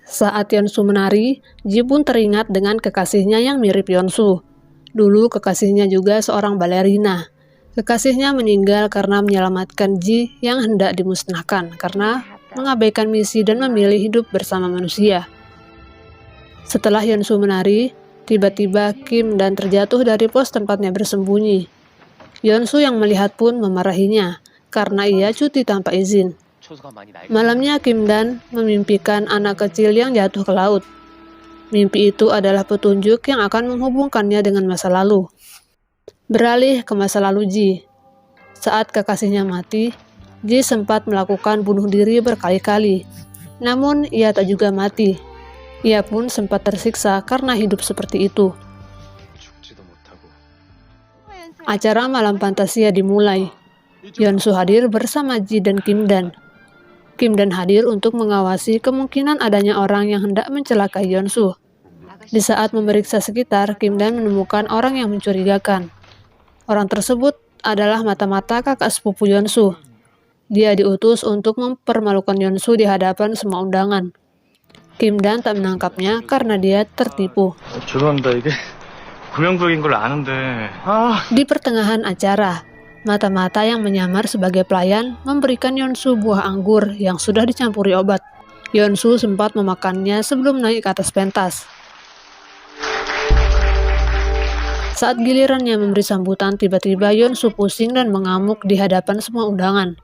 Saat Yeonsu menari, Ji pun teringat dengan kekasihnya yang mirip Yeonsu. Dulu kekasihnya juga seorang balerina. Kekasihnya meninggal karena menyelamatkan Ji yang hendak dimusnahkan karena mengabaikan misi dan memilih hidup bersama manusia. Setelah Yeonsu menari, tiba-tiba Kim Dan terjatuh dari pos tempatnya bersembunyi. Yeonsu yang melihat pun memarahinya karena ia cuti tanpa izin. Malamnya Kim Dan memimpikan anak kecil yang jatuh ke laut. Mimpi itu adalah petunjuk yang akan menghubungkannya dengan masa lalu. Beralih ke masa lalu Ji. Saat kekasihnya mati, Ji sempat melakukan bunuh diri berkali-kali. Namun ia tak juga mati. Ia pun sempat tersiksa karena hidup seperti itu. Acara malam Fantasia dimulai. Yeonsu hadir bersama Ji dan Kim Dan. Kim Dan hadir untuk mengawasi kemungkinan adanya orang yang hendak mencelakai Yeonsu. Di saat memeriksa sekitar, Kim Dan menemukan orang yang mencurigakan. Orang tersebut adalah mata-mata kakak sepupu Yeonsu. Dia diutus untuk mempermalukan Yeonsu di hadapan semua undangan. Kim Dan tak menangkapnya karena dia tertipu. Di pertengahan acara, mata-mata yang menyamar sebagai pelayan memberikan Yeonsu buah anggur yang sudah dicampuri obat. Yeonsu sempat memakannya sebelum naik ke atas pentas. Saat gilirannya memberi sambutan, tiba-tiba Yeonsu pusing dan mengamuk di hadapan semua undangan.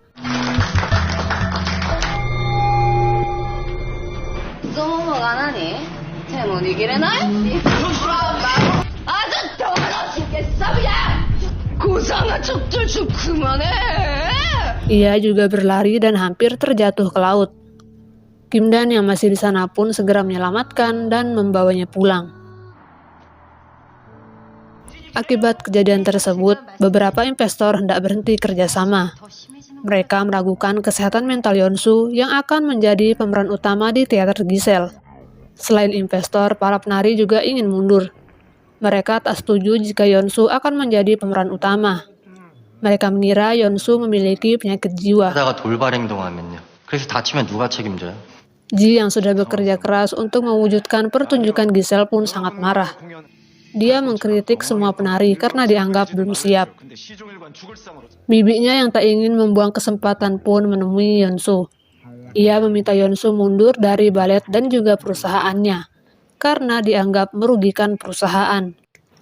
Ia juga berlari dan hampir terjatuh ke laut. Kim Dan yang masih di sana pun segera menyelamatkan dan membawanya pulang. Akibat kejadian tersebut, beberapa investor hendak berhenti kerjasama. Mereka meragukan kesehatan mental Yeonsu yang akan menjadi pemeran utama di teater Giselle. Selain investor, para penari juga ingin mundur. Mereka tak setuju jika Yeonsu akan menjadi pemeran utama. Mereka mengira Yeonsu memiliki penyakit jiwa. Ji yang sudah bekerja keras untuk mewujudkan pertunjukan Giselle pun sangat marah. Dia mengkritik semua penari karena dianggap belum siap. Bibinya yang tak ingin membuang kesempatan pun menemui Yeonsu. Ia meminta Yeonsu mundur dari balet dan juga perusahaannya karena dianggap merugikan perusahaan.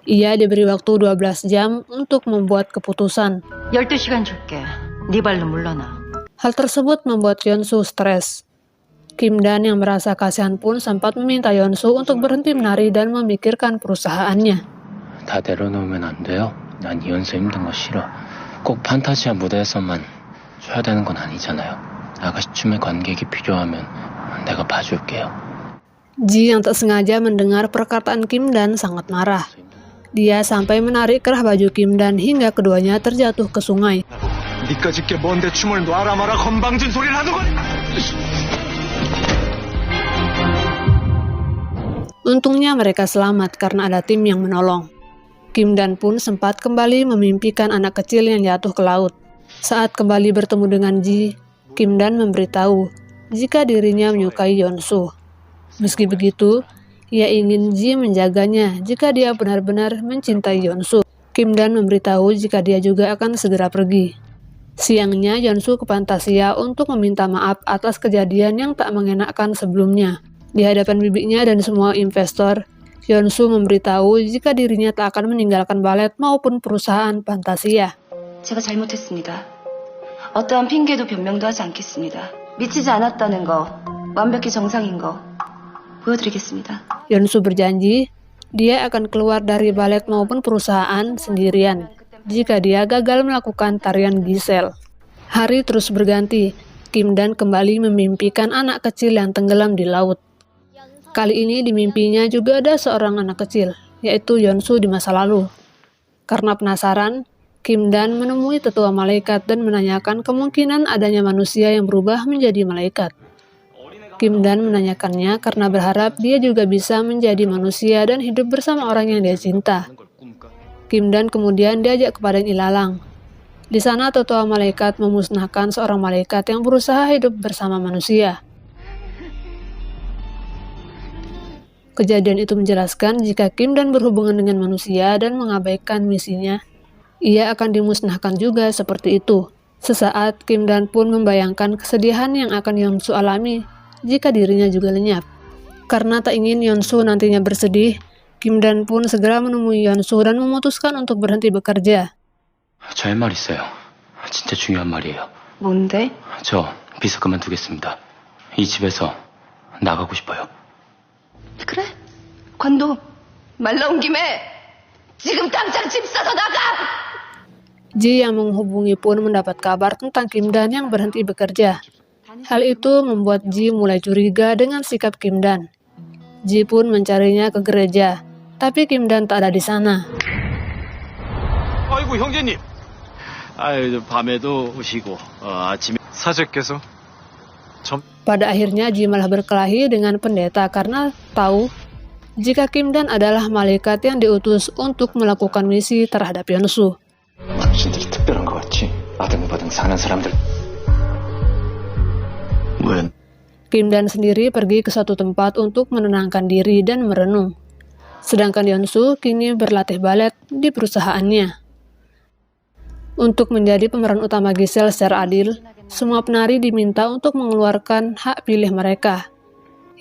Ia diberi waktu 12 jam untuk membuat keputusan. 12시간 줄게. 네 발로 물러나. Hal tersebut membuat Yeonsu stres. Kim Dan yang merasa kasihan pun sempat meminta Yeonsu untuk berhenti menari dan memikirkan perusahaannya. 다 내려놓으면 안 돼요? 난 이 연습 힘든 거 싫어. 꼭 판타지아 무대에서만 춰야 되는 건 아니잖아요. 아가씨 춤에 관객이 필요하면 내가 봐줄게요. Ji yang tak sengaja mendengar perkataan Kim Dan sangat marah. Dia sampai menarik kerah baju Kim Dan hingga keduanya terjatuh ke sungai. 니까짓 게 뭔데 춤을 놔라 마라 건방진 소리를 하는 거야. Untungnya mereka selamat karena ada tim yang menolong. Kim Dan pun sempat kembali memimpikan anak kecil yang jatuh ke laut. Saat kembali bertemu dengan Ji, Kim Dan memberitahu jika dirinya menyukai Yeonsu. Meski begitu, ia ingin Ji menjaganya jika dia benar-benar mencintai Yeonsu. Kim Dan memberitahu jika dia juga akan segera pergi. Siangnya, Yeonsu ke Fantasia untuk meminta maaf atas kejadian yang tak mengenakan sebelumnya. Di hadapan bibinya dan semua investor, Yeonsu memberitahu jika dirinya tak akan meninggalkan balet maupun perusahaan Fantasia. 제가 잘못했습니다. 어떠한 핑계도 변명도 하지 않겠습니다. 미치지 않았다는 거, 완벽히 정상인 거 보여드리겠습니다. Yeonsu berjanji dia akan keluar dari balet maupun perusahaan sendirian jika dia gagal melakukan tarian Giselle. Hari terus berganti. Kim Dan kembali memimpikan anak kecil yang tenggelam di laut. Kali ini di mimpinya juga ada seorang anak kecil, yaitu Yeonsu di masa lalu. Karena penasaran, Kim Dan menemui tetua malaikat dan menanyakan kemungkinan adanya manusia yang berubah menjadi malaikat. Kim Dan menanyakannya karena berharap dia juga bisa menjadi manusia dan hidup bersama orang yang dia cinta. Kim Dan kemudian diajak ke padang ilalang. Di sana tetua malaikat memusnahkan seorang malaikat yang berusaha hidup bersama manusia. Kejadian itu menjelaskan jika Kim Dan berhubungan dengan manusia dan mengabaikan misinya, ia akan dimusnahkan juga seperti itu. Sesaat, Kim Dan pun membayangkan kesedihan yang akan Yeonsu alami jika dirinya juga lenyap. Karena tak ingin Yeonsu nantinya bersedih, Kim Dan pun segera menemui Yeonsu dan memutuskan untuk berhenti bekerja. 저 할 말 있어요. 진짜 중요한 말이에요. 뭔데? 저 비서 그만두겠습니다. 이 집에서 나가고 싶어요. 그래? 관도 말 나온 김에 지금 당장 집 사서 나가! Ji yang menghubungi pun mendapat kabar tentang Kim Dan yang berhenti bekerja. Hal itu membuat Ji mulai curiga dengan sikap Kim Dan. Ji pun mencarinya ke gereja, tapi Kim Dan tak ada di sana. 아이고 형제님. 밤에도 오시고 아침에 사제께서 Pada akhirnya Ji malah berkelahi dengan pendeta karena tahu jika Kim Dan adalah malaikat yang diutus untuk melakukan misi terhadap Yeonsu. 당신들이 특별한 것 같지? 아등바등 사는 사람들. 왜? Kim Dan sendiri pergi ke suatu tempat untuk menenangkan diri dan merenung. Sedangkan Yeonsu kini berlatih balet di perusahaannya. Untuk menjadi pemeran utama Giselle secara adil, semua penari diminta untuk mengeluarkan hak pilih mereka.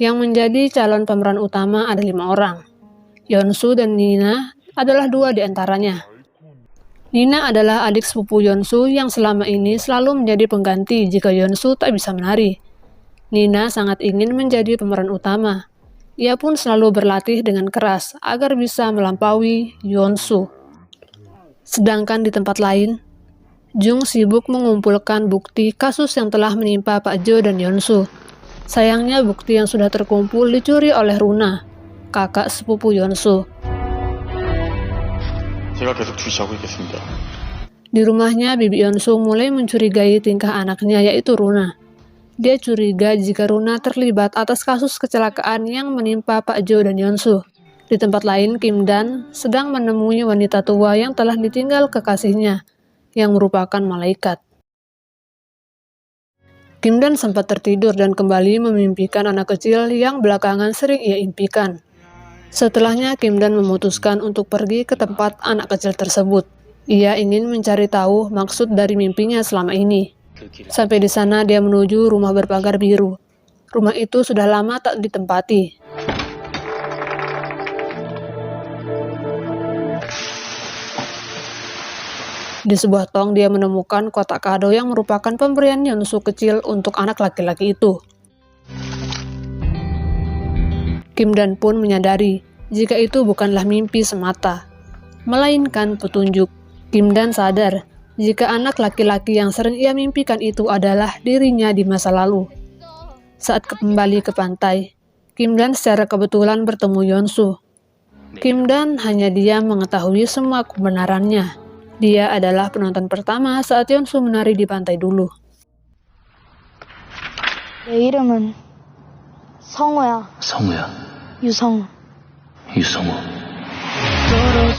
Yang menjadi calon pemeran utama ada 5 orang. Yeonsu dan Nina adalah 2 di antaranya. Nina adalah adik sepupu Yeonsu yang selama ini selalu menjadi pengganti jika Yeonsu tak bisa menari. Nina sangat ingin menjadi pemeran utama. Ia pun selalu berlatih dengan keras agar bisa melampaui Yeonsu. Sedangkan di tempat lain, Jung sibuk mengumpulkan bukti kasus yang telah menimpa Pak Jo dan Yeonsu. Sayangnya bukti yang sudah terkumpul dicuri oleh Runa, kakak sepupu Yeonsu. 제가 계속 주시하고 있겠습니다. Di rumahnya, Bibi Yeonsu mulai mencurigai tingkah anaknya yaitu Runa. Dia curiga jika Runa terlibat atas kasus kecelakaan yang menimpa Pak Jo dan Yeonsu. Di tempat lain, Kim Dan sedang menemui wanita tua yang telah ditinggal kekasihnya, yang merupakan malaikat. Kim Dan sempat tertidur dan kembali memimpikan anak kecil yang belakangan sering ia impikan. Setelahnya, Kim Dan memutuskan untuk pergi ke tempat anak kecil tersebut. Ia ingin mencari tahu maksud dari mimpinya selama ini. Sampai di sana, dia menuju rumah berpagar biru. Rumah itu sudah lama tak ditempati. Di sebuah tong, dia menemukan kotak kado yang merupakan pemberian Yeonsu kecil untuk anak laki-laki itu. Kim Dan pun menyadari jika itu bukanlah mimpi semata, melainkan petunjuk. Kim Dan sadar jika anak laki-laki yang sering ia mimpikan itu adalah dirinya di masa lalu. Saat kembali ke pantai, Kim Dan secara kebetulan bertemu Yeonsu. Kim Dan hanya diam mengetahui semua kebenarannya. Dia adalah penonton pertama saat Yeonsu menari di pantai dulu. 내 이름은 성우야. 성우야. 유성우. 유성우.